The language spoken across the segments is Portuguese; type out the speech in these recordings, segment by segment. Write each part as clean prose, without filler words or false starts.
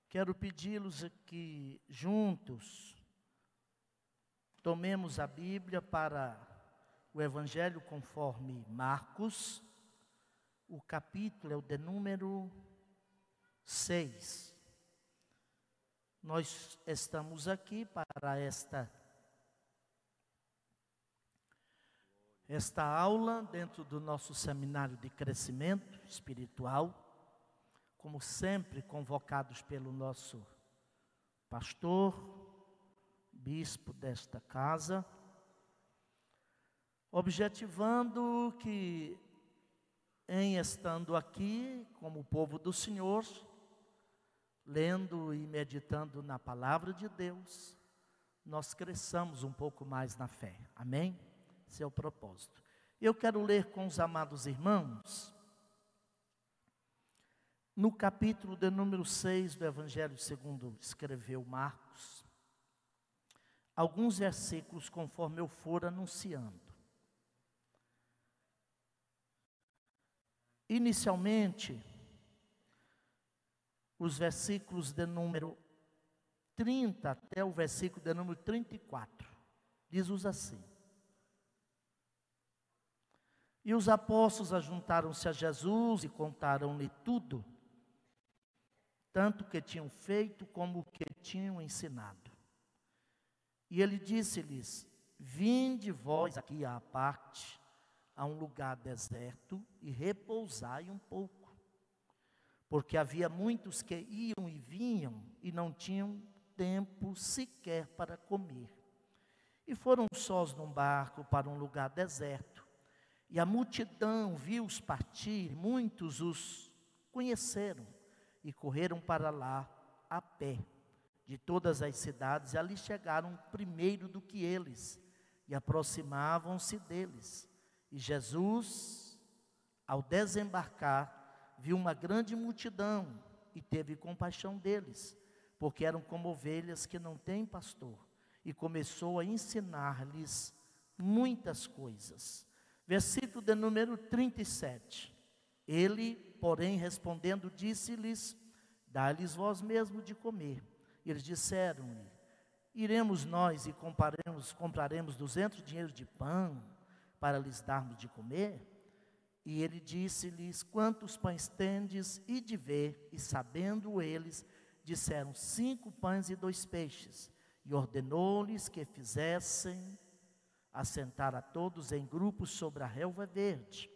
Quero pedi-los que juntos tomemos a Bíblia para o Evangelho conforme Marcos. O capítulo é o de número 6. Nós estamos aqui para esta aula dentro do nosso seminário de crescimento espiritual, como sempre convocados pelo nosso pastor, bispo desta casa, objetivando que, em estando aqui como povo do Senhor, lendo e meditando na palavra de Deus, nós cresçamos um pouco mais na fé. Amém? Esse é o propósito. Eu quero ler com os amados irmãos, no capítulo de número 6 do Evangelho segundo escreveu Marcos, alguns versículos conforme eu for anunciando. Inicialmente, os versículos de número 30 até o versículo de número 34, diz-os assim: E os apóstolos ajuntaram-se a Jesus e contaram-lhe tudo, tanto o que tinham feito como o que tinham ensinado. E ele disse-lhes: Vinde vós aqui à parte, a um lugar deserto, e repousai um pouco. Porque havia muitos que iam e vinham, e não tinham tempo sequer para comer. E foram sós num barco para um lugar deserto. E a multidão viu-os partir, muitos os conheceram, e correram para lá a pé, de todas as cidades, e ali chegaram primeiro do que eles, e aproximavam-se deles. E Jesus, ao desembarcar, viu uma grande multidão, e teve compaixão deles, porque eram como ovelhas que não têm pastor, e começou a ensinar-lhes muitas coisas. Versículo de número 37. Ele, porém, respondendo, disse-lhes: Dá-lhes vós mesmo de comer. E eles disseram-lhe: Iremos nós e compraremos 200 dinheiros de pão para lhes darmos de comer? E ele disse-lhes: Quantos pães tendes? E de ver, e sabendo eles, disseram: 5 pães e 2 peixes. E ordenou-lhes que fizessem assentar a todos em grupos sobre a relva verde.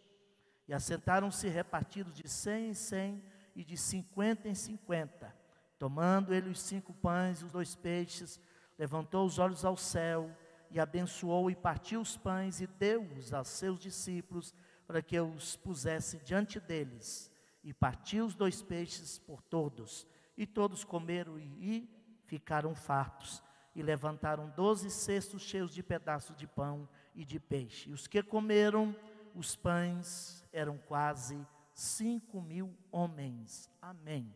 E assentaram-se repartidos de 100 em 100 e de 50 em 50. Tomando ele os 5 pães e os 2 peixes, levantou os olhos ao céu e abençoou e partiu os pães e deu-os aos seus discípulos para que os pusesse diante deles. E partiu os 2 peixes por todos. E todos comeram e ficaram fartos. E levantaram 12 cestos cheios de pedaços de pão e de peixe. E os que comeram os pães eram quase 5.000 homens. Amém.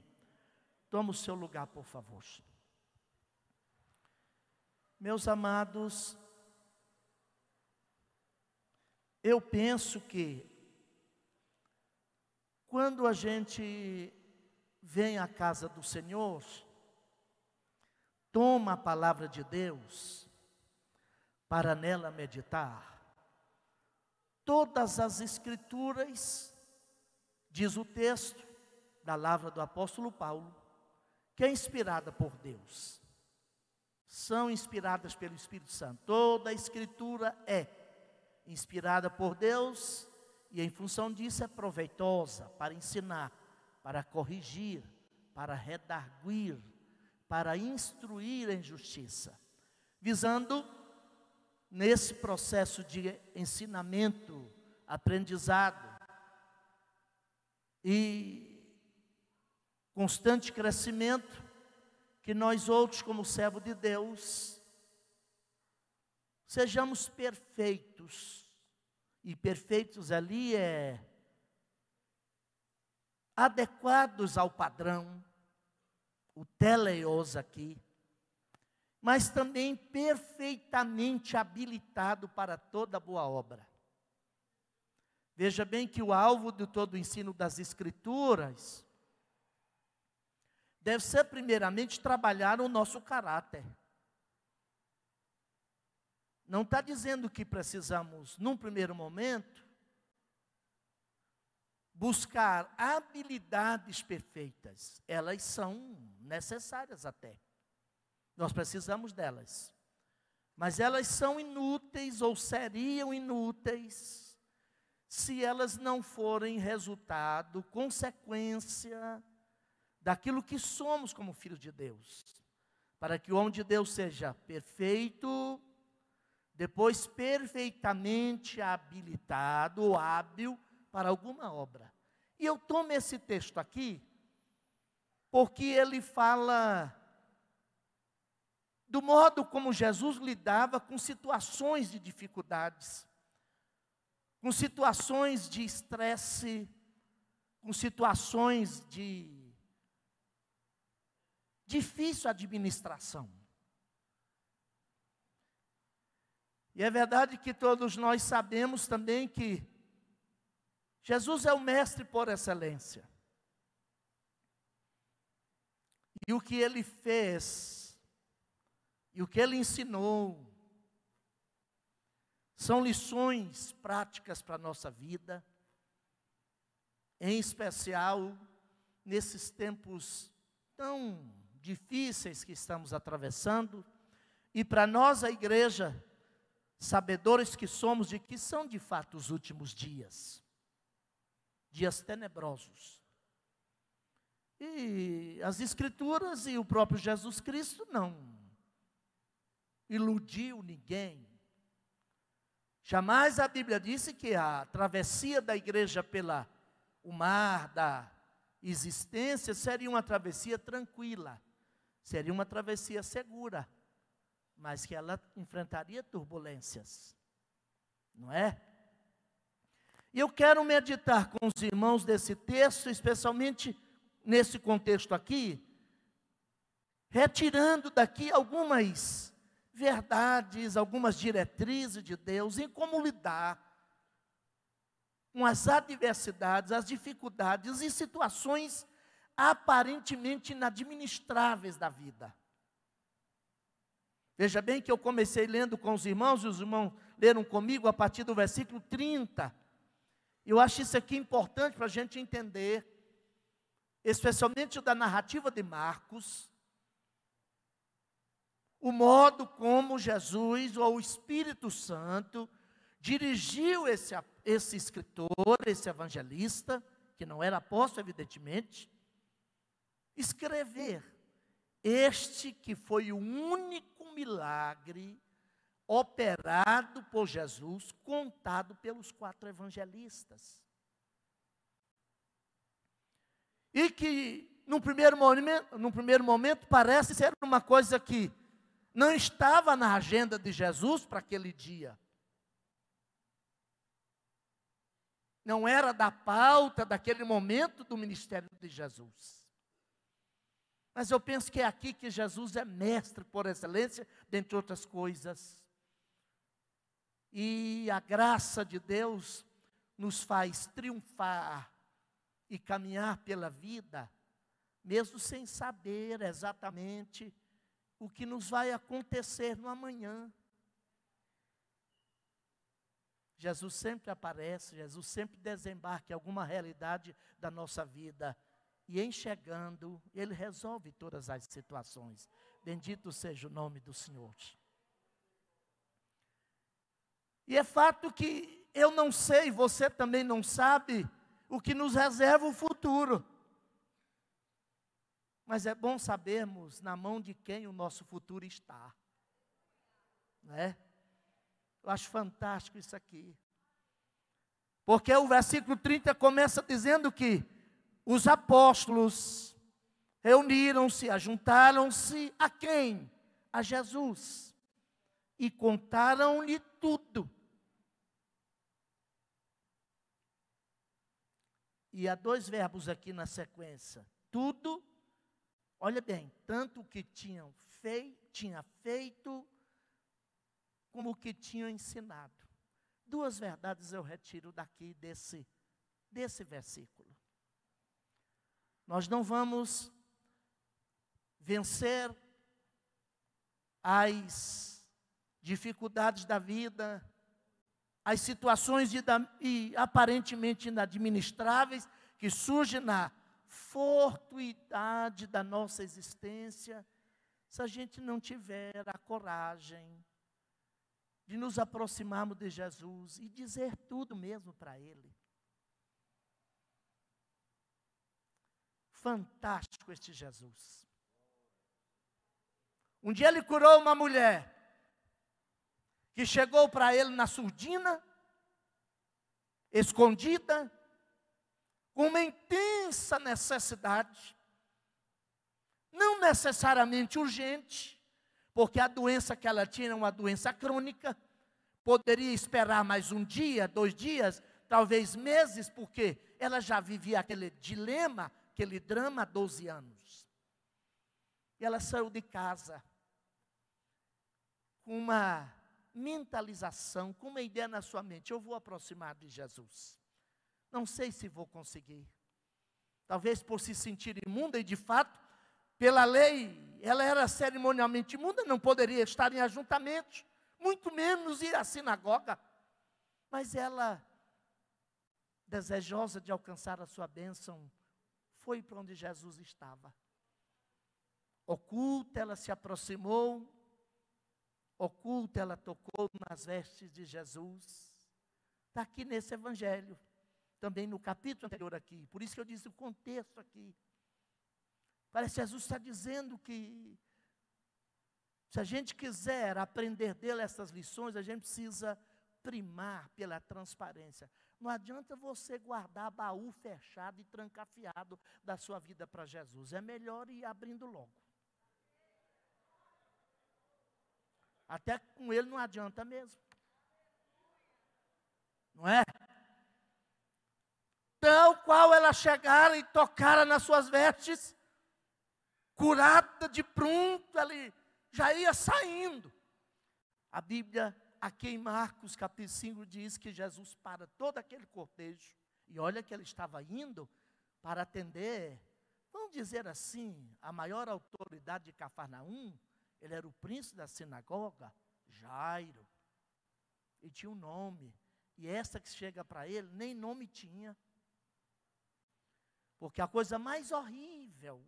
Toma o seu lugar, por favor. Meus amados, eu penso que quando a gente vem à casa do Senhor, toma a palavra de Deus para nela meditar, todas as escrituras, diz o texto da palavra do apóstolo Paulo, que é inspirada por Deus, são inspiradas pelo Espírito Santo. Toda a escritura é inspirada por Deus e em função disso é proveitosa para ensinar, para corrigir, para redarguir, para instruir em justiça, visando nesse processo de ensinamento, aprendizado e constante crescimento, que nós outros, como servo de Deus, sejamos perfeitos. E perfeitos ali é adequados ao padrão, o teleios aqui, mas também perfeitamente habilitado para toda boa obra. Veja bem que o alvo de todo o ensino das Escrituras deve ser primeiramente trabalhar o nosso caráter. Não está dizendo que precisamos, num primeiro momento, buscar habilidades perfeitas. Elas são necessárias até. Nós precisamos delas. Mas elas são inúteis ou seriam inúteis se elas não forem resultado, consequência daquilo que somos como filhos de Deus. Para que o homem de Deus seja perfeito, depois perfeitamente habilitado ou hábil para alguma obra. E eu tomo esse texto aqui, porque ele fala do modo como Jesus lidava com situações de dificuldades, com situações de estresse, com situações de difícil administração. E é verdade que todos nós sabemos também que Jesus é o mestre por excelência. E o que ele fez, e o que ele ensinou, são lições práticas para a nossa vida, em especial nesses tempos tão difíceis que estamos atravessando, e para nós, a igreja, sabedores que somos de que são de fato os últimos dias, dias tenebrosos. E as Escrituras e o próprio Jesus Cristo não iludiu ninguém. Jamais a Bíblia disse que a travessia da igreja pelo mar da existência seria uma travessia tranquila, seria uma travessia segura, mas que ela enfrentaria turbulências, não é? E eu quero meditar com os irmãos desse texto, especialmente nesse contexto aqui, retirando daqui algumas verdades, algumas diretrizes de Deus em como lidar com as adversidades, as dificuldades e situações aparentemente inadministráveis da vida. Veja bem que eu comecei lendo com os irmãos, e os irmãos leram comigo a partir do versículo 30. Eu acho isso aqui importante para a gente entender, especialmente da narrativa de Marcos, o modo como Jesus, ou o Espírito Santo, dirigiu esse escritor, esse evangelista, que não era apóstolo, evidentemente, escrever este que foi o único milagre operado por Jesus, contado pelos 4 evangelistas. E que, num primeiro momento, parece ser uma coisa que não estava na agenda de Jesus para aquele dia. Não era da pauta daquele momento do ministério de Jesus. Mas eu penso que é aqui que Jesus é mestre por excelência, dentre outras coisas. E a graça de Deus nos faz triunfar e caminhar pela vida, mesmo sem saber exatamente o que nos vai acontecer no amanhã. Jesus sempre aparece, Jesus sempre desembarca em alguma realidade da nossa vida. E em chegando, Ele resolve todas as situações. Bendito seja o nome do Senhor. E é fato que eu não sei, você também não sabe, o que nos reserva o futuro. Mas é bom sabermos na mão de quem o nosso futuro está. Não é? Eu acho fantástico isso aqui. Porque o versículo 30 começa dizendo que os apóstolos reuniram-se, ajuntaram-se a quem? A Jesus. E contaram-lhe tudo. E há 2 verbos aqui na sequência. Tudo, olha bem, tanto o que tinha feito, como o que tinham ensinado. 2 verdades eu retiro daqui desse versículo. Nós não vamos vencer as dificuldades da vida, as situações aparentemente inadministráveis que surgem na fortuidade da nossa existência, se a gente não tiver a coragem de nos aproximarmos de Jesus e dizer tudo mesmo para Ele. Fantástico este Jesus. Um dia Ele curou uma mulher que chegou para Ele na surdina, escondida, com uma intensa necessidade, não necessariamente urgente, porque a doença que ela tinha era uma doença crônica, poderia esperar mais um dia, 2 dias, talvez meses, porque ela já vivia aquele dilema, aquele drama há 12 anos. E ela saiu de casa com uma mentalização, com uma ideia na sua mente: eu vou aproximar de Jesus. Não sei se vou conseguir. Talvez por se sentir imunda, e de fato, pela lei, ela era cerimonialmente imunda, não poderia estar em ajuntamentos, muito menos ir à sinagoga. Mas ela, desejosa de alcançar a sua bênção, foi para onde Jesus estava. Oculta, ela se aproximou, oculta, ela tocou nas vestes de Jesus. Está aqui nesse evangelho, também no capítulo anterior aqui. Por isso que eu disse o contexto aqui. Parece que Jesus está dizendo que, se a gente quiser aprender dele essas lições, a gente precisa primar pela transparência. Não adianta você guardar baú fechado e trancafiado da sua vida para Jesus. É melhor ir abrindo logo. Até com ele não adianta mesmo. Não é? Tal qual ela chegara e tocara nas suas vestes, curada de pronto, ela já ia saindo. A Bíblia, aqui em Marcos capítulo 5, diz que Jesus para todo aquele cortejo, e olha que ele estava indo para atender, vamos dizer assim, a maior autoridade de Cafarnaum. Ele era o príncipe da sinagoga, Jairo, e tinha um nome, e essa que chega para ele, nem nome tinha. Porque a coisa mais horrível,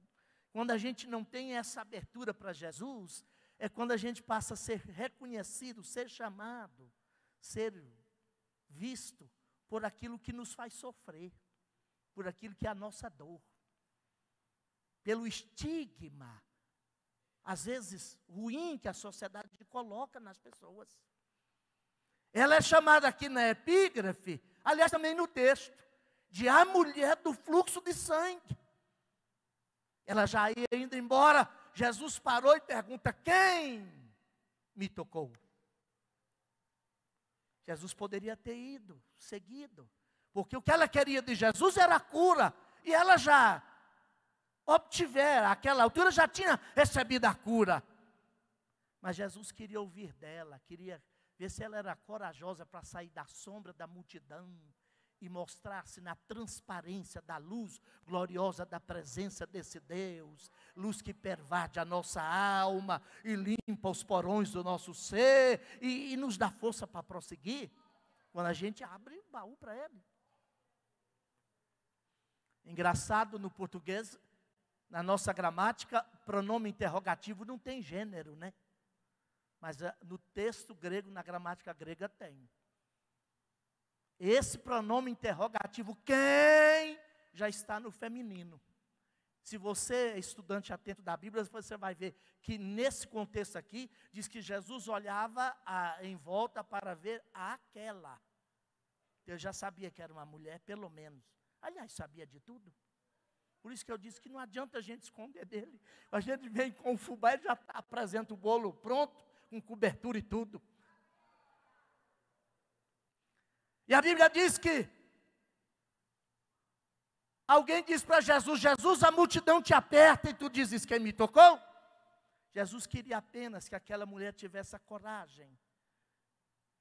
quando a gente não tem essa abertura para Jesus, é quando a gente passa a ser reconhecido, ser chamado, ser visto por aquilo que nos faz sofrer, por aquilo que é a nossa dor, pelo estigma, às vezes ruim, que a sociedade coloca nas pessoas. Ela é chamada aqui na epígrafe, aliás também no texto, de a mulher do fluxo de sangue. Ela já ia indo embora, Jesus parou e pergunta: quem me tocou? Jesus poderia ter ido, seguido, porque o que ela queria de Jesus era a cura, e ela já obtivera, àquela altura já tinha recebido a cura. Mas Jesus queria ouvir dela, queria ver se ela era corajosa para sair da sombra da multidão e mostrar-se na transparência da luz gloriosa da presença desse Deus, luz que pervade a nossa alma e limpa os porões do nosso ser e nos dá força para prosseguir, quando a gente abre o baú para Ele. Engraçado, no português, na nossa gramática, pronome interrogativo não tem gênero, né? Mas no texto grego, na gramática grega, tem. Esse pronome interrogativo, quem, já está no feminino. Se você é estudante atento da Bíblia, você vai ver que nesse contexto aqui, diz que Jesus olhava em volta para ver aquela. Eu já sabia que era uma mulher, pelo menos. Aliás, sabia de tudo. Por isso que eu disse que não adianta a gente esconder dele. A gente vem com o fubá, ele já apresenta o bolo pronto, com cobertura e tudo. E a Bíblia diz que alguém diz para Jesus: Jesus, a multidão te aperta e tu dizes: quem me tocou? Jesus queria apenas que aquela mulher tivesse a coragem,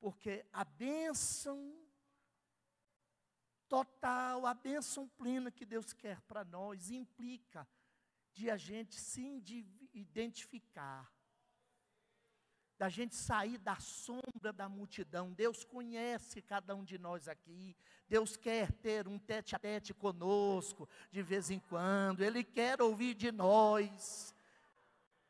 porque a bênção total, a bênção plena que Deus quer para nós, implica de a gente se identificar, da gente sair da sombra da multidão. Deus conhece cada um de nós aqui. Deus quer ter um tete-a-tete conosco de vez em quando. Ele quer ouvir de nós.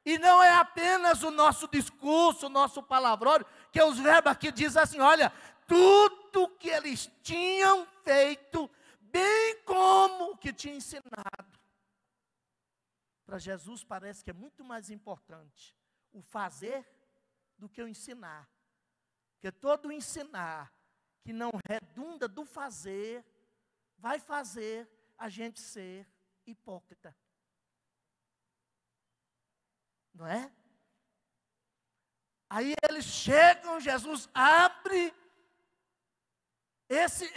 E não é apenas o nosso discurso, o nosso palavrório, que os verbos aqui dizem assim, olha, tudo que eles tinham feito, bem como o que tinha ensinado. Para Jesus parece que é muito mais importante o fazer do que o ensinar. Porque todo o ensinar que não redunda do fazer, vai fazer a gente ser hipócrita. Não é? Aí eles chegam, Jesus abre esse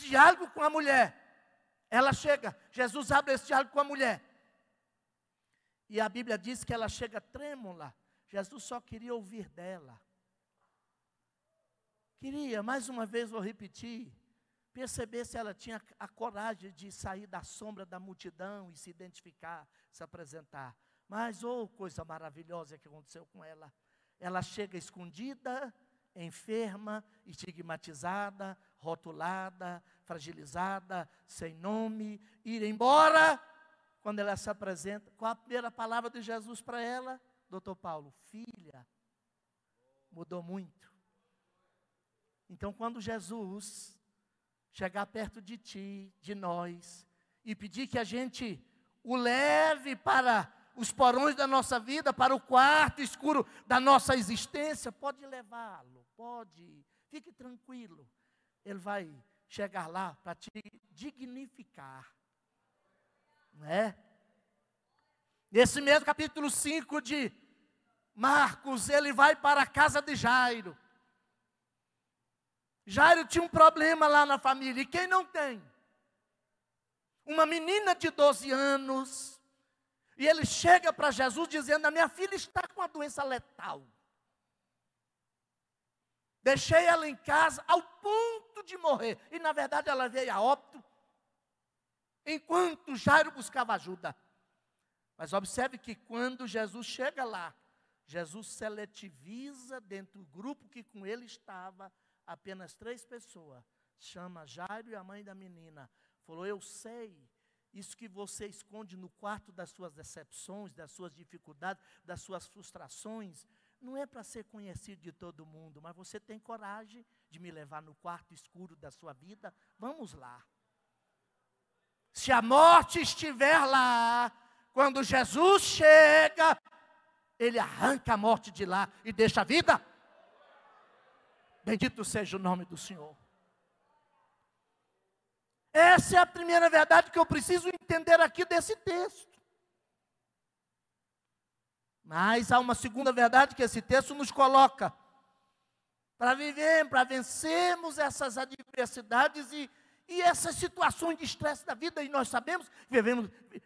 diálogo com a mulher. Ela chega, Jesus abre esse diálogo com a mulher. E a Bíblia diz que ela chega trêmula. Jesus só queria ouvir dela. Queria, mais uma vez vou repetir, perceber se ela tinha a coragem de sair da sombra da multidão e se identificar, se apresentar. Mas, coisa maravilhosa que aconteceu com ela. Ela chega escondida, enferma, estigmatizada, rotulada, fragilizada, sem nome, ir embora. Quando ela se apresenta, qual a primeira palavra de Jesus para ela? Doutor Paulo, filha, mudou muito. Então, quando Jesus chegar perto de ti, de nós, e pedir que a gente o leve para os porões da nossa vida, para o quarto escuro da nossa existência, pode levá-lo, pode, fique tranquilo. Ele vai chegar lá para te dignificar. Não é? Nesse mesmo capítulo 5 de Marcos, ele vai para a casa de Jairo. Jairo tinha um problema lá na família, e quem não tem? Uma menina de 12 anos, e ele chega para Jesus dizendo, a minha filha está com uma doença letal. Deixei ela em casa ao ponto de morrer, e na verdade ela veio a óbito, enquanto Jairo buscava ajuda. Mas observe que quando Jesus chega lá, Jesus seletiviza dentro do grupo que com ele estava, apenas 3 pessoas. Chama Jairo e a mãe da menina. Falou, eu sei, isso que você esconde no quarto das suas decepções, das suas dificuldades, das suas frustrações, não é para ser conhecido de todo mundo, mas você tem coragem de me levar no quarto escuro da sua vida? Vamos lá. Se a morte estiver lá, quando Jesus chega, ele arranca a morte de lá e deixa a vida. Bendito seja o nome do Senhor. Essa é a primeira verdade que eu preciso entender aqui desse texto. Mas há uma segunda verdade que esse texto nos coloca. Para viver, para vencermos essas adversidades e essas situações de estresse da vida, e nós sabemos que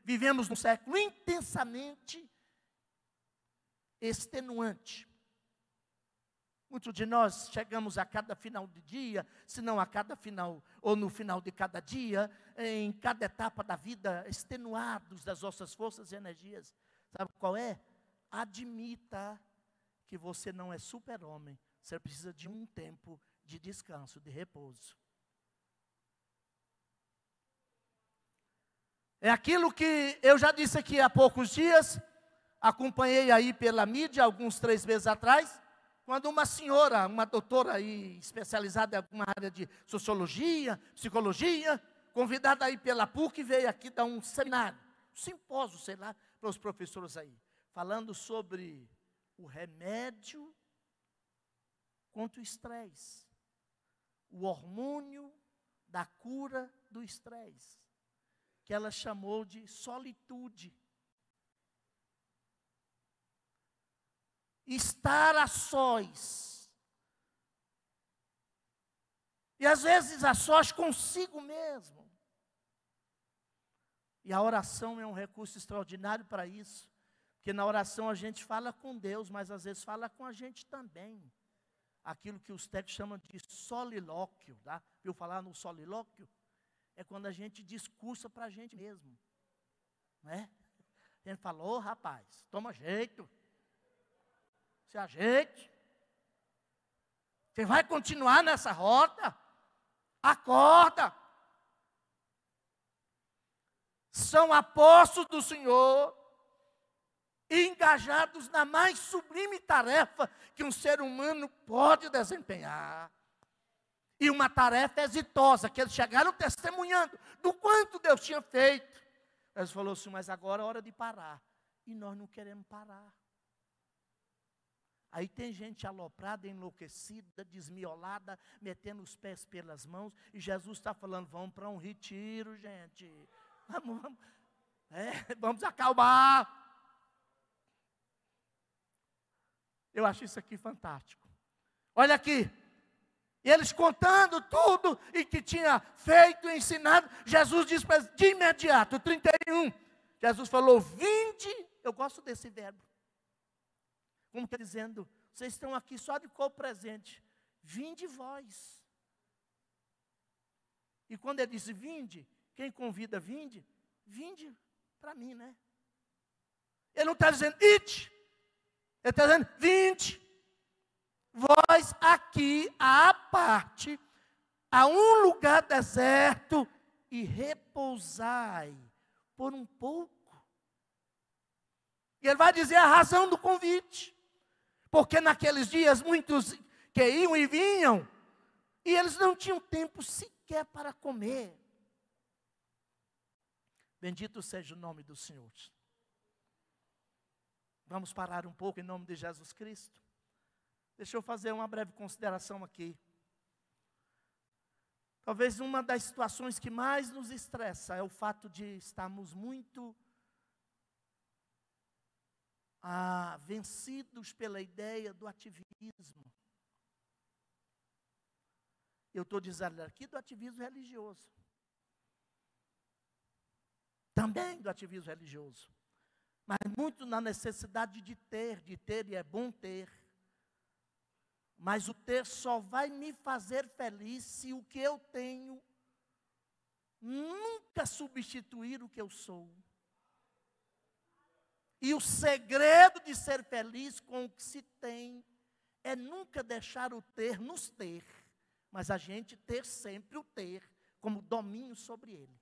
vivemos num século intensamente extenuante. Muitos de nós chegamos a cada final de dia, se não a cada final, ou no final de cada dia, em cada etapa da vida, extenuados das nossas forças e energias. Sabe qual é? Admita que você não é super-homem, você precisa de um tempo de descanso, de repouso. É aquilo que eu já disse aqui há poucos dias, acompanhei aí pela mídia, alguns 3 meses atrás, quando uma senhora, uma doutora aí, especializada em alguma área de sociologia, psicologia, convidada aí pela PUC, veio aqui dar um seminário, um simpósio, sei lá, para os professores aí, falando sobre o remédio contra o estresse, o hormônio da cura do estresse, que ela chamou de solitude. Estar a sós. E às vezes a sós consigo mesmo. E a oração é um recurso extraordinário para isso. Porque na oração a gente fala com Deus, mas às vezes fala com a gente também. Aquilo que os técnicos chamam de solilóquio, tá? Viu falar no solilóquio? É quando a gente discursa para a gente mesmo. Não é? Ele falou: rapaz, toma jeito. Se ajeite. Você vai continuar nessa rota? Acorda. São apóstolos do Senhor, engajados na mais sublime tarefa que um ser humano pode desempenhar. E uma tarefa exitosa, que eles chegaram testemunhando do quanto Deus tinha feito. Eles falaram assim: mas agora é hora de parar. E nós não queremos parar. Aí tem gente aloprada, enlouquecida, desmiolada, metendo os pés pelas mãos. E Jesus está falando: vamos para um retiro, gente. Vamos acalmar. Eu acho isso aqui fantástico. Olha aqui. E eles contando tudo e que tinha feito e ensinado. Jesus disse para eles, de imediato, 31. Jesus falou: vinde. Eu gosto desse verbo. Como que dizendo, vocês estão aqui só de corpo presente. Vinde vós. E quando ele disse vinde, quem convida vinde? Vinde para mim, né? Ele não está dizendo ide. Ele está dizendo vinde. Vós aqui, à parte, a um lugar deserto, e repousai por um pouco. E ele vai dizer a razão do convite. Porque naqueles dias muitos que iam e vinham, e eles não tinham tempo sequer para comer. Bendito seja o nome do Senhor. Vamos parar um pouco em nome de Jesus Cristo. Deixa eu fazer uma breve consideração aqui. Talvez uma das situações que mais nos estressa é o fato de estarmos muito vencidos pela ideia do ativismo. Eu estou dizendo aqui do ativismo religioso. Também do ativismo religioso. Mas muito na necessidade de ter, e é bom ter. Mas o ter só vai me fazer feliz se o que eu tenho nunca substituir o que eu sou. E o segredo de ser feliz com o que se tem é nunca deixar o ter nos ter, mas a gente ter sempre o ter como domínio sobre ele.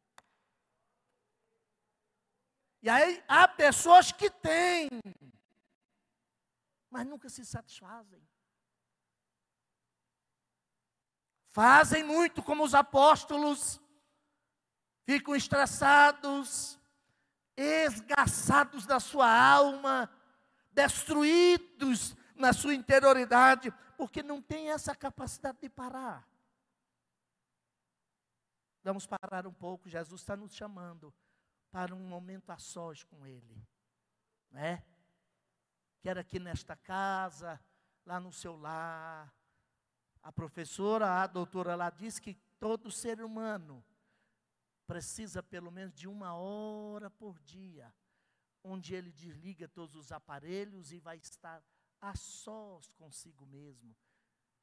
E aí há pessoas que têm, mas nunca se satisfazem. Fazem muito como os apóstolos, ficam estressados, esgaçados da sua alma, destruídos na sua interioridade, porque não tem essa capacidade de parar. Vamos parar um pouco, Jesus está nos chamando para um momento a sós com Ele, né? Quer aqui nesta casa, lá no seu lar. A professora, a doutora lá diz que todo ser humano precisa pelo menos de 1 hora por dia, onde ele desliga todos os aparelhos e vai estar a sós consigo mesmo.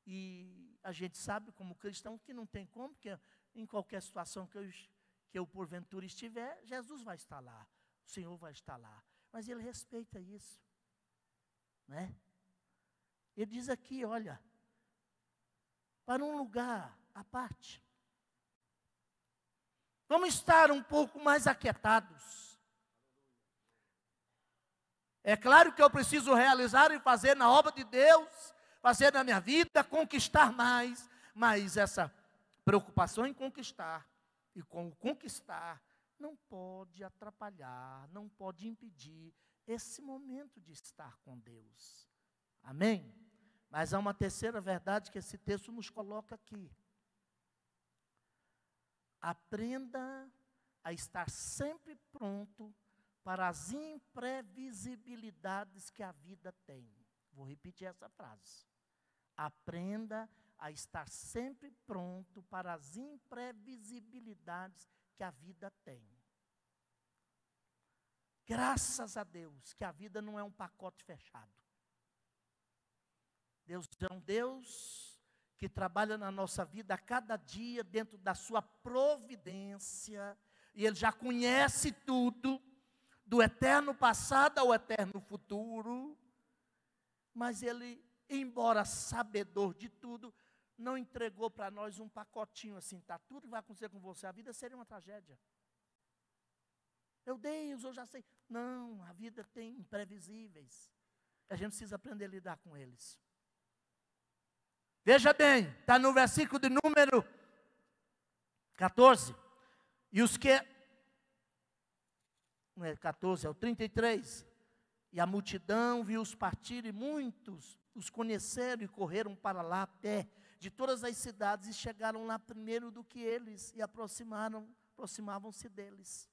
E a gente sabe como cristão que não tem como, porque em qualquer situação que eu porventura estiver, Jesus vai estar lá, o Senhor vai estar lá. Mas ele respeita isso, né? Ele diz aqui, olha, para um lugar à parte. Vamos estar um pouco mais aquietados. É claro que eu preciso realizar e fazer na obra de Deus, fazer na minha vida, conquistar mais, mas essa preocupação em conquistar e com o conquistar não pode atrapalhar, não pode impedir esse momento de estar com Deus. Amém? Mas há uma terceira verdade que esse texto nos coloca aqui. Aprenda a estar sempre pronto para as imprevisibilidades que a vida tem. Vou repetir essa frase. Aprenda a estar sempre pronto para as imprevisibilidades que a vida tem. Graças a Deus que a vida não é um pacote fechado. Deus é um Deus que trabalha na nossa vida a cada dia dentro da sua providência, e Ele já conhece tudo, do eterno passado ao eterno futuro, mas ele, embora sabedor de tudo, não entregou para nós um pacotinho assim, tá, tudo que vai acontecer com você, a vida seria uma tragédia. Meu Deus, eu já sei. Não, a vida tem imprevisíveis. A gente precisa aprender a lidar com eles. Veja bem, está no versículo de número 14. E os que... Não é 14, é o 33. E a multidão viu-os partir, e muitos os conheceram e correram para lá a pé, de todas as cidades, e chegaram lá primeiro do que eles, e aproximavam-se deles.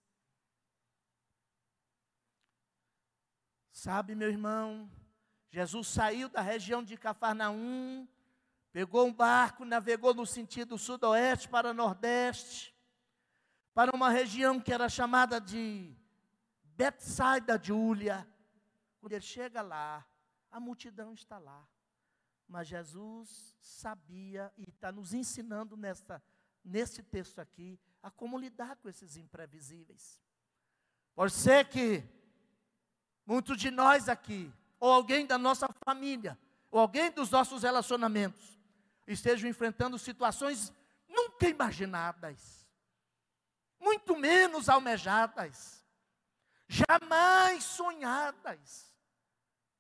Sabe, meu irmão, Jesus saiu da região de Cafarnaum, pegou um barco, navegou no sentido sudoeste para nordeste, para uma região que era chamada de Betsaida de Júlia. Quando ele chega lá, a multidão está lá. Mas Jesus sabia e está nos ensinando nesse texto aqui, a como lidar com esses imprevisíveis. Pode ser que muitos de nós aqui, ou alguém da nossa família, ou alguém dos nossos relacionamentos, estejam enfrentando situações nunca imaginadas, muito menos almejadas, jamais sonhadas.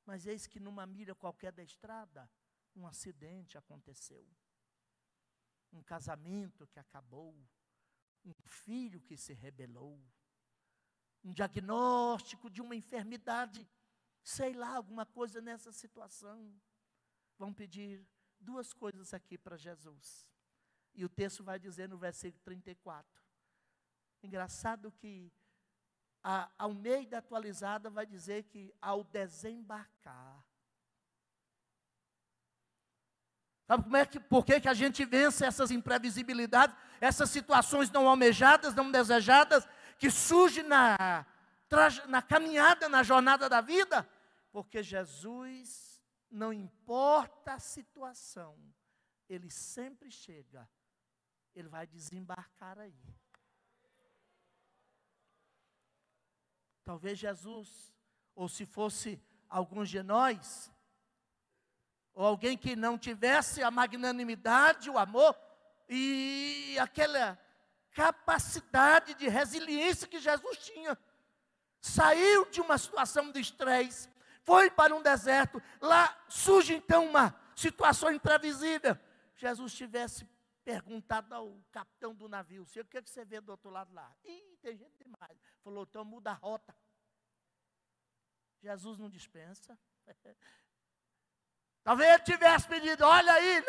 Mas eis que numa milha qualquer da estrada, um acidente aconteceu. Um casamento que acabou, um filho que se rebelou, um diagnóstico de uma enfermidade, sei lá, alguma coisa nessa situação. Vão pedir duas coisas aqui para Jesus. E o texto vai dizer no versículo 34. Engraçado que a Almeida atualizada vai dizer que ao desembarcar. Sabe por que a gente vence essas imprevisibilidades, essas situações não almejadas, não desejadas, que surgem na caminhada, na jornada da vida? Porque Jesus, não importa a situação, Ele sempre chega, Ele vai desembarcar aí. Talvez Jesus, ou se fosse alguns de nós, ou alguém que não tivesse a magnanimidade, o amor e aquela capacidade de resiliência que Jesus tinha. Saiu de uma situação de estresse, foi para um deserto, lá surge então uma situação imprevisível. Jesus tivesse perguntado ao capitão do navio: o que você vê do outro lado lá? Ih, tem gente demais. Falou: então muda a rota. Jesus não dispensa. Talvez ele tivesse pedido: olha aí,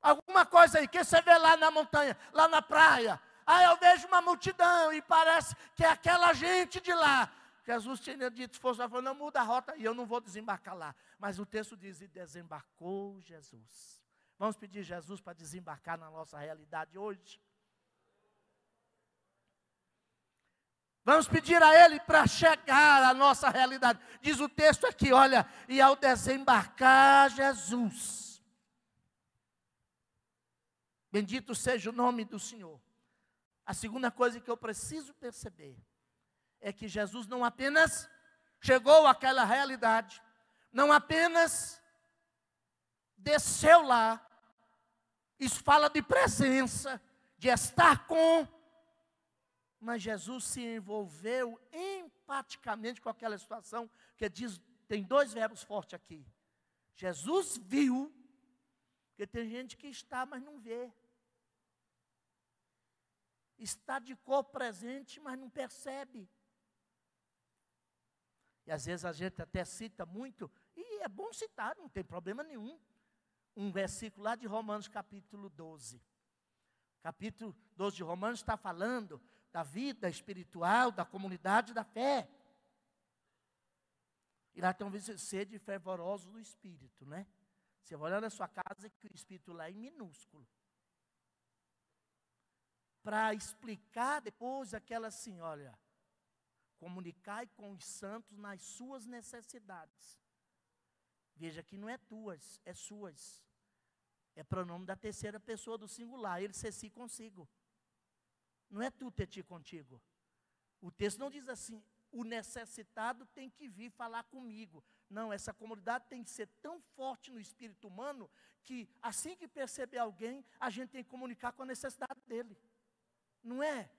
alguma coisa aí, que você vê lá na montanha, lá na praia. Ah, eu vejo uma multidão e parece que é aquela gente de lá. Jesus tinha dito, se fosse, não, muda a rota e eu não vou desembarcar lá. Mas o texto diz: e desembarcou Jesus. Vamos pedir Jesus para desembarcar na nossa realidade hoje? Vamos pedir a Ele para chegar à nossa realidade. Diz o texto aqui, olha, e ao desembarcar Jesus, bendito seja o nome do Senhor. A segunda coisa que eu preciso perceber é que Jesus não apenas chegou àquela realidade, não apenas desceu lá. Isso fala de presença, de estar com. Mas Jesus se envolveu empaticamente com aquela situação, que diz, tem dois verbos fortes aqui. Jesus viu, porque tem gente que está, mas não vê. Está de corpo presente, mas não percebe. E às vezes a gente até cita muito, e é bom citar, não tem problema nenhum. Um versículo lá de Romanos capítulo 12. Capítulo 12 de Romanos está falando da vida espiritual, da comunidade da fé. E lá tem um sede fervoroso do Espírito, né? Você vai olhar na sua casa que o Espírito lá é minúsculo. Para explicar depois aquela assim, olha, comunicai com os santos nas suas necessidades. Veja que não é tuas, é suas. É pronome da terceira pessoa do singular, ele ser si consigo. Não é tu ter ti contigo. O texto não diz assim, o necessitado tem que vir falar comigo. Não, essa comunidade tem que ser tão forte no espírito humano que assim que perceber alguém, a gente tem que comunicar com a necessidade dele. Não é?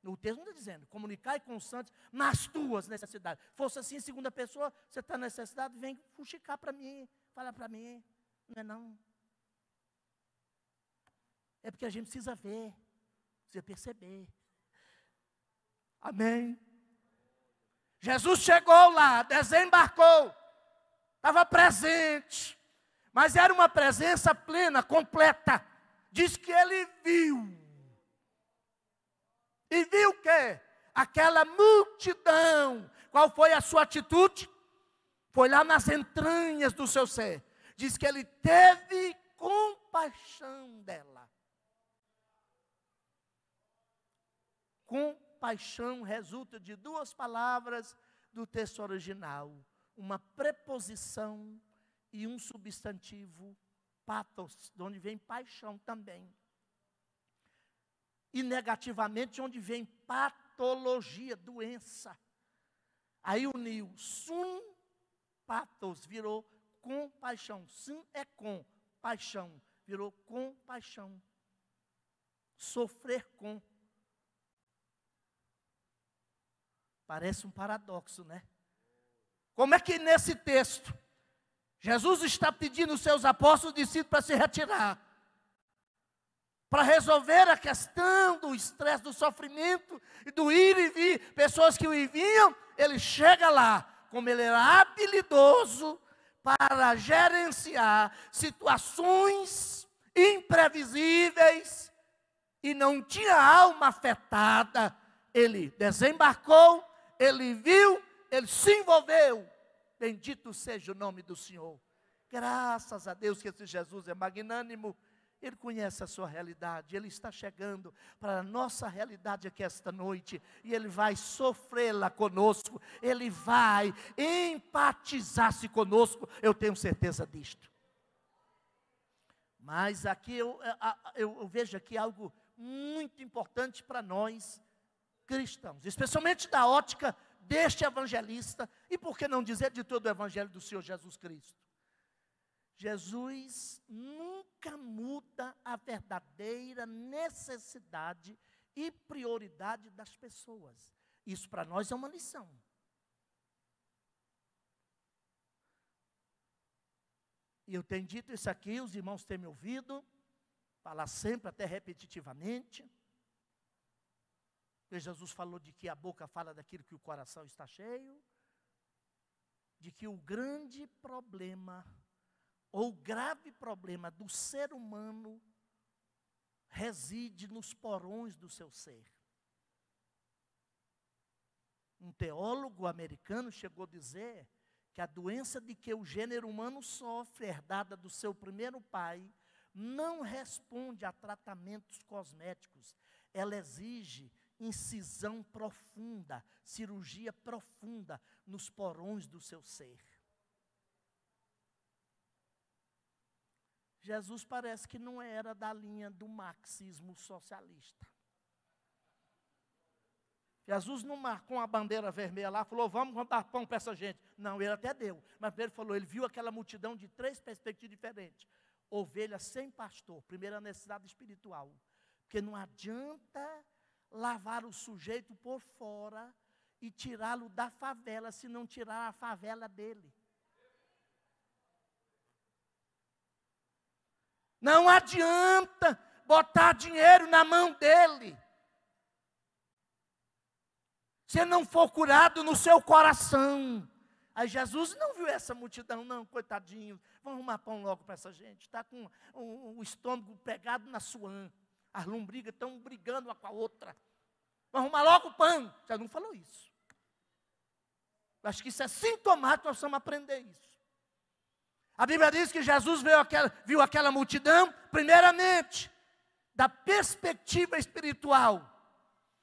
O texto não está dizendo, comunicar com os santos nas tuas necessidades. Fosse assim, segunda pessoa, você está necessitado, vem fuxicar para mim, falar para mim. Não é não. É porque a gente precisa ver, precisa perceber. Amém? Jesus chegou lá, desembarcou, estava presente, mas era uma presença plena, completa. Diz que ele viu. E viu o quê? Aquela multidão. Qual foi a sua atitude? Foi lá nas entranhas do seu ser. Diz que ele teve compaixão dela. Compaixão resulta de duas palavras do texto original. Uma preposição e um substantivo, pathos, de onde vem paixão também. E negativamente, de onde vem patologia, doença. Aí uniu sum, pathos, virou compaixão. Sum é com, paixão, virou compaixão. Sofrer com. Parece um paradoxo, né? Como é que nesse texto, Jesus está pedindo aos seus apóstolos e discípulos para se retirar, para resolver a questão do estresse, do sofrimento, e do ir e vir, pessoas que o vinham, ele chega lá, como ele era habilidoso para gerenciar situações imprevisíveis, e não tinha alma afetada, ele desembarcou, ele viu, ele se envolveu. Bendito seja o nome do Senhor. Graças a Deus que esse Jesus é magnânimo. Ele conhece a sua realidade. Ele está chegando para a nossa realidade aqui esta noite. E Ele vai sofrê-la conosco. Ele vai empatizar-se conosco. Eu tenho certeza disto. Mas aqui eu vejo aqui algo muito importante para nós cristãos, especialmente da ótica deste evangelista, e por que não dizer de todo o evangelho do Senhor Jesus Cristo. Jesus nunca muda a verdadeira necessidade e prioridade das pessoas. Isso para nós é uma lição. E eu tenho dito isso aqui, os irmãos têm me ouvido, falar sempre, até repetitivamente. Porque Jesus falou de que a boca fala daquilo que o coração está cheio, de que o grande problema, ou grave problema do ser humano, reside nos porões do seu ser. Um teólogo americano chegou a dizer que a doença de que o gênero humano sofre, herdada do seu primeiro pai, não responde a tratamentos cosméticos. Ela exige incisão profunda, cirurgia profunda nos porões do seu ser. Jesus parece que não era da linha do marxismo socialista. Jesus não marcou uma bandeira vermelha lá, falou, vamos dar pão para essa gente. Não, ele até deu. Mas primeiro falou, ele viu aquela multidão de 3 perspectivas diferentes. Ovelha sem pastor, primeira necessidade espiritual. Porque não adianta lavar o sujeito por fora e tirá-lo da favela, se não tirar a favela dele. Não adianta botar dinheiro na mão dele, se não for curado no seu coração. Aí Jesus não viu essa multidão, não, coitadinho, vamos arrumar pão logo para essa gente, está com o estômago pegado na suã. As lombrigas estão brigando uma com a outra. Vamos arrumar logo o pão. Já não falou isso. Acho que isso é sintomático, nós precisamos aprender isso. A Bíblia diz que Jesus viu aquela multidão, primeiramente, da perspectiva espiritual.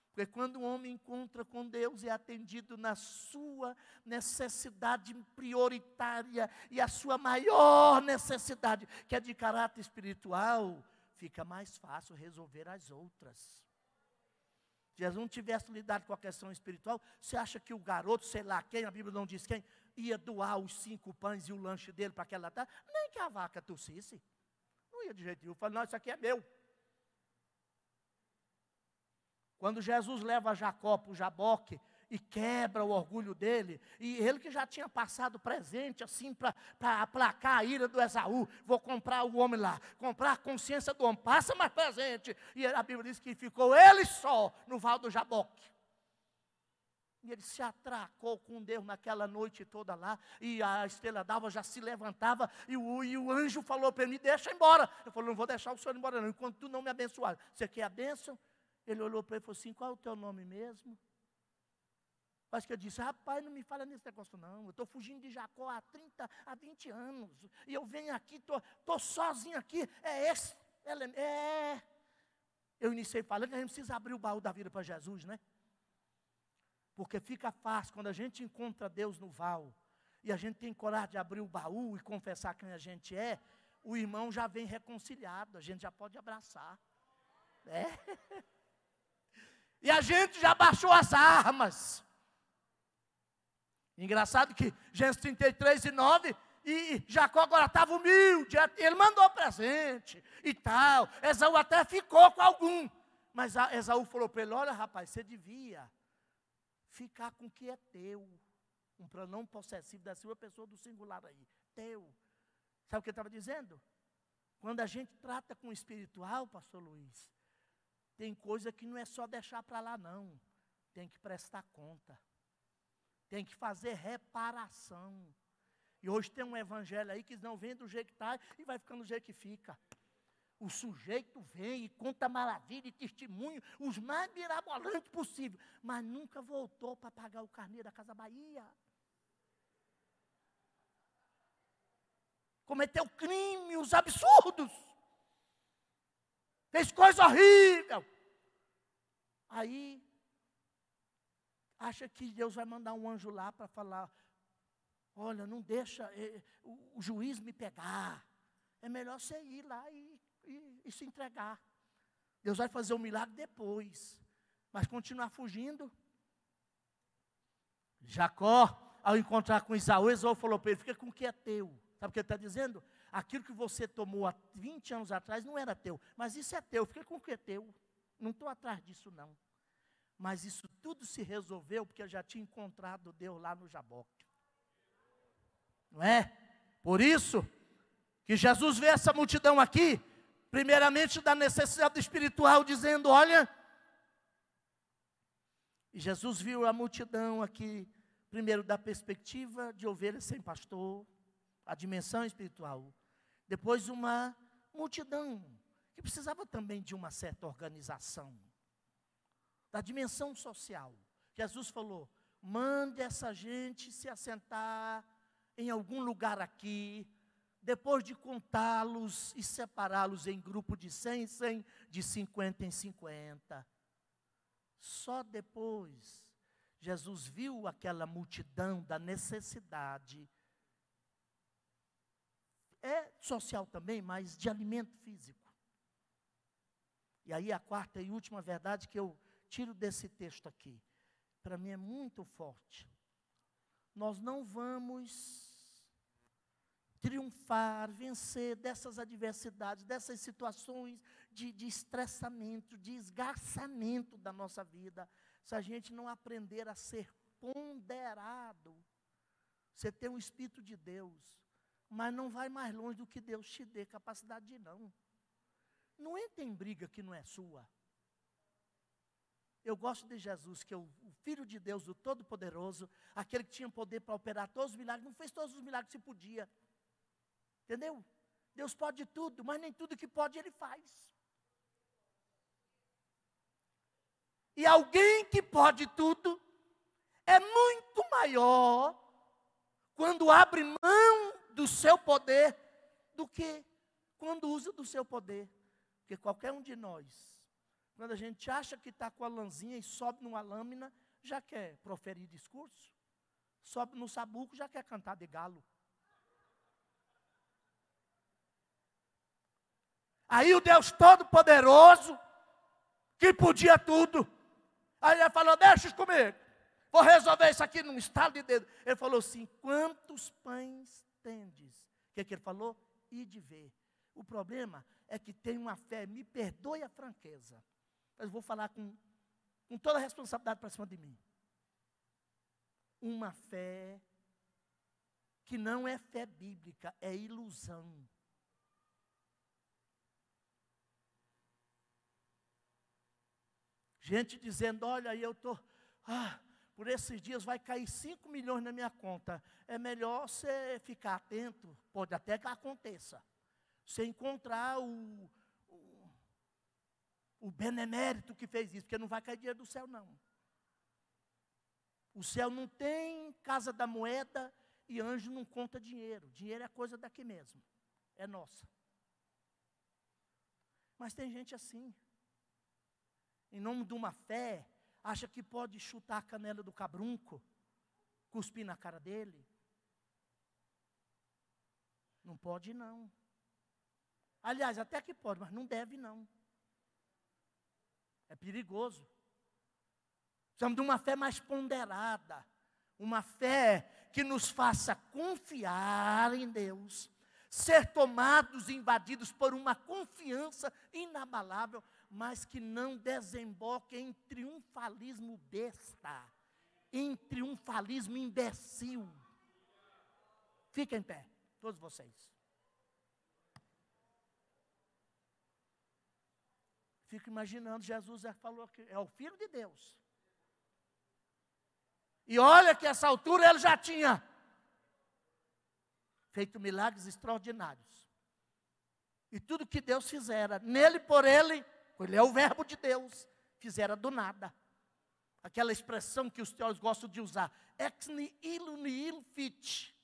Porque quando o homem encontra com Deus e é atendido na sua necessidade prioritária e a sua maior necessidade, que é de caráter espiritual, fica mais fácil resolver as outras. Jesus não tivesse lidado com a questão espiritual, você acha que o garoto, sei lá quem, a Bíblia não diz quem, ia doar os 5 pães e o lanche dele para aquela tarde? Nem que a vaca tossisse. Não ia de jeito nenhum. Falei, não, isso aqui é meu. Quando Jesus leva Jacó para o Jaboque e quebra o orgulho dele, e ele que já tinha passado presente, assim, para aplacar a ira do Esaú, vou comprar o homem lá, comprar a consciência do homem, passa mais presente. E a Bíblia diz que ficou ele só no Val do Jaboque. E ele se atracou com Deus naquela noite toda lá, e a estrela d'alva já se levantava, e o anjo falou para ele, me deixa embora. Eu falei, não vou deixar o senhor embora não, enquanto tu não me abençoar. Você quer a bênção? Ele olhou para ele e falou assim, qual é o teu nome mesmo? Acho que eu disse, rapaz, não me fala nesse negócio não, eu estou fugindo de Jacó há 20 anos, e eu venho aqui, estou sozinho aqui, Eu iniciei falando que a gente precisa abrir o baú da vida para Jesus, né? Porque fica fácil, quando a gente encontra Deus no val, e a gente tem coragem de abrir o baú e confessar quem a gente é, o irmão já vem reconciliado, a gente já pode abraçar. E a gente já baixou as armas. Engraçado que Gênesis 33:9, e Jacó agora estava humilde, ele mandou presente e tal. Esaú até ficou com algum, mas Esaú falou para ele, olha rapaz, você devia ficar com o que é teu. Um pronome possessivo da segunda pessoa do singular aí, teu. Sabe o que ele estava dizendo? Quando a gente trata com o espiritual, pastor Luiz, tem coisa que não é só deixar para lá não, tem que prestar conta. Tem que fazer reparação. E hoje tem um evangelho aí que não vem do jeito que está e vai ficando do jeito que fica. O sujeito vem e conta maravilha e testemunho, os mais mirabolantes possível, mas nunca voltou para pagar o carnê da Casa Bahia. Cometeu crimes absurdos. Fez coisa horrível. Aí acha que Deus vai mandar um anjo lá para falar, olha, não deixa o juiz me pegar, é melhor você ir lá e se entregar. Deus vai fazer o milagre depois, mas continuar fugindo. Jacó, ao encontrar com Esaú falou para ele, fica com o que é teu. Sabe o que ele está dizendo? Aquilo que você tomou há 20 anos atrás não era teu, mas isso é teu, fica com o que é teu. Não estou atrás disso não. Mas isso tudo se resolveu porque eu já tinha encontrado Deus lá no Jaboque. Não é? Por isso que Jesus vê essa multidão aqui, primeiramente da necessidade espiritual, dizendo, olha, e Jesus viu a multidão aqui, primeiro da perspectiva de ovelhas sem pastor, a dimensão espiritual. Depois uma multidão que precisava também de uma certa organização. Da dimensão social. Jesus falou, mande essa gente se assentar em algum lugar aqui, depois de contá-los e separá-los em grupo de 100 em 100, de 50 em 50. Só depois, Jesus viu aquela multidão da necessidade, social também, mas de alimento físico. E aí a quarta e última verdade que eu tiro desse texto aqui, para mim é muito forte. Nós não vamos triunfar, vencer dessas adversidades, dessas situações de estressamento, de esgarçamento da nossa vida, se a gente não aprender a ser ponderado. Você tem o Espírito de Deus, mas não vai mais longe do que Deus te dê capacidade de ir, não. Não entra em briga que não é sua. Eu gosto de Jesus, que é o Filho de Deus, o Todo-Poderoso, aquele que tinha poder para operar todos os milagres, não fez todos os milagres que podia. Entendeu? Deus pode tudo, mas nem tudo que pode Ele faz. E alguém que pode tudo, é muito maior, quando abre mão do seu poder, do que quando usa do seu poder. Porque qualquer um de nós, quando a gente acha que está com a lãzinha e sobe numa lâmina, já quer proferir discurso. Sobe no sabuco, já quer cantar de galo. Aí o Deus Todo-Poderoso, que podia tudo, Aí ele falou, deixa comigo. Vou resolver isso aqui num estalo de dedo. Ele falou assim, quantos pães tendes? O que ele falou? Ide ver. O problema é que tem uma fé, me perdoe a franqueza. Mas eu vou falar com toda a responsabilidade para cima de mim. Uma fé que não é fé bíblica, é ilusão. Gente dizendo, olha, eu estou, por esses dias vai cair 5 milhões na minha conta. É melhor você ficar atento, pode até que aconteça. Você encontrar o benemérito que fez isso, porque não vai cair dinheiro do céu, não. O céu não tem casa da moeda e anjo não conta dinheiro. Dinheiro é coisa daqui mesmo, é nossa. Mas tem gente assim, em nome de uma fé, acha que pode chutar a canela do cabrunco, cuspir na cara dele. Não pode não. Aliás, até que pode, mas não deve não. É perigoso. Precisamos de uma fé mais ponderada, uma fé que nos faça confiar em Deus, ser tomados e invadidos por uma confiança inabalável, mas que não desemboque em triunfalismo besta, em triunfalismo imbecil. Fiquem em pé, todos vocês. Fico imaginando, Jesus falou que é o Filho de Deus. E olha que essa altura ele já tinha feito milagres extraordinários. E tudo que Deus fizera, nele por ele é o verbo de Deus, fizera do nada. Aquela expressão que os teólogos gostam de usar, ex nihilo nihil fit.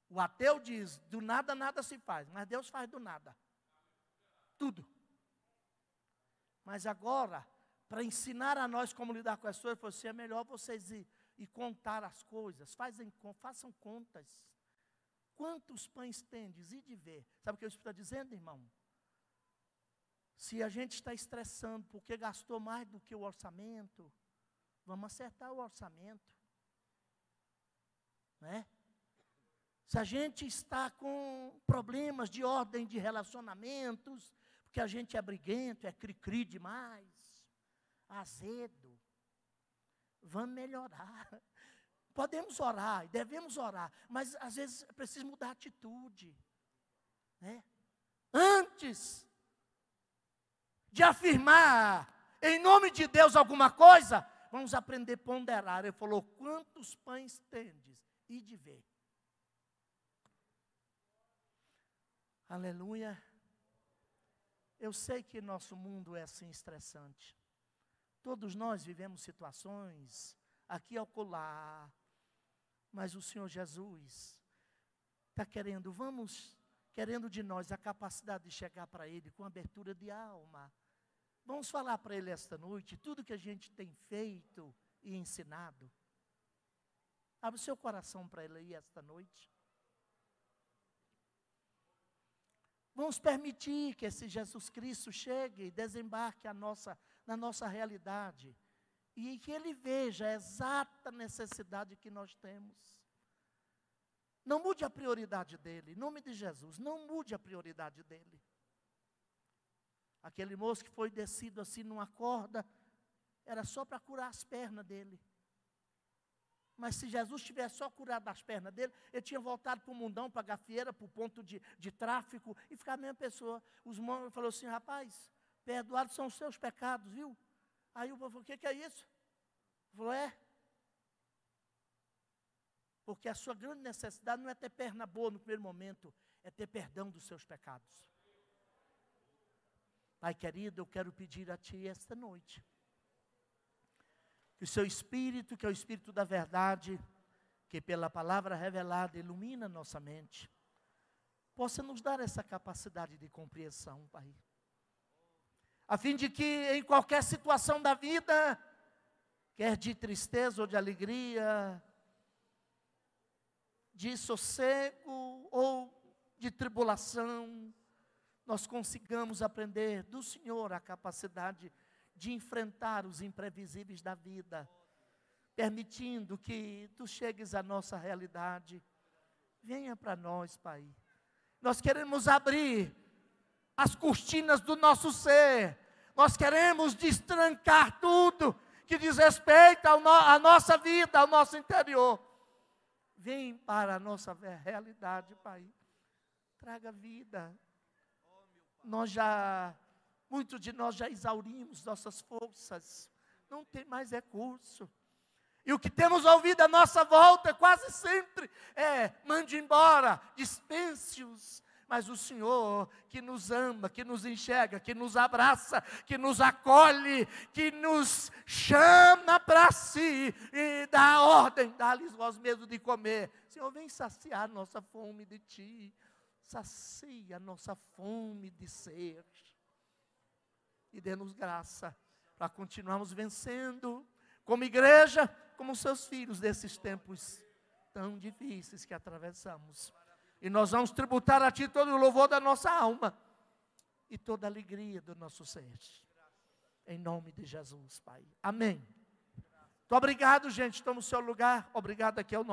O ateu diz, do nada nada se faz, mas Deus faz do nada. Tudo. Mas agora, para ensinar a nós como lidar com as coisas, ele falou assim, é melhor vocês ir contar as coisas, façam contas. Quantos pães tendes? E de ver. Sabe o que eu estou dizendo, irmão? Se a gente está estressando porque gastou mais do que o orçamento, vamos acertar o orçamento. Né? Se a gente está com problemas de ordem de relacionamentos, porque a gente é briguento, é cri-cri demais, azedo, vamos melhorar. Podemos orar, devemos orar, mas às vezes é preciso mudar a atitude. Né? Antes de afirmar em nome de Deus alguma coisa, vamos aprender a ponderar. Ele falou, quantos pães tendes? E de ver. Aleluia. Eu sei que nosso mundo é assim estressante. Todos nós vivemos situações aqui e acolá, mas o Senhor Jesus está querendo de nós a capacidade de chegar para Ele com abertura de alma. Vamos falar para Ele esta noite tudo que a gente tem feito e ensinado. Abre o seu coração para Ele aí esta noite. Vamos permitir que esse Jesus Cristo chegue e desembarque na nossa realidade. E que Ele veja a exata necessidade que nós temos. Não mude a prioridade dele, em nome de Jesus, não mude a prioridade dele. Aquele moço que foi descido assim numa corda, era só para curar as pernas dele. Mas se Jesus tivesse só curado as pernas dele, ele tinha voltado para o mundão, para a gafieira, para o ponto de tráfico, e ficar a mesma pessoa. Os irmãos falaram assim, rapaz, perdoados são os seus pecados, viu? Aí o povo falou, o que é isso? Ele falou, porque a sua grande necessidade não é ter perna boa no primeiro momento, é ter perdão dos seus pecados. Pai querido, eu quero pedir a Ti esta noite, que o Seu Espírito, que é o Espírito da verdade, que pela palavra revelada ilumina nossa mente, possa nos dar essa capacidade de compreensão, Pai. A fim de que em qualquer situação da vida, quer de tristeza ou de alegria, de sossego ou de tribulação, nós consigamos aprender do Senhor a capacidade de enfrentar os imprevisíveis da vida, permitindo que Tu chegues à nossa realidade. Venha para nós, Pai. Nós queremos abrir as cortinas do nosso ser. Nós queremos destrancar tudo que diz respeito à nossa vida, ao nosso interior. Vem para a nossa realidade, Pai. Traga vida. Muitos de nós já exaurimos nossas forças. Não tem mais recurso. E o que temos ouvido à nossa volta quase sempre mande embora, dispense-os. Mas o Senhor que nos ama, que nos enxerga, que nos abraça, que nos acolhe, que nos chama para si e dá ordem, dá-lhes vós mesmo de comer. Senhor, vem saciar nossa fome de Ti. Sacia nossa fome de ser. E dê-nos graça para continuarmos vencendo como igreja, como seus filhos desses tempos tão difíceis que atravessamos. E nós vamos tributar a Ti todo o louvor da nossa alma e toda a alegria do nosso ser. Em nome de Jesus, Pai. Amém. Muito obrigado, gente. Estou no seu lugar. Obrigado aqui ao nosso.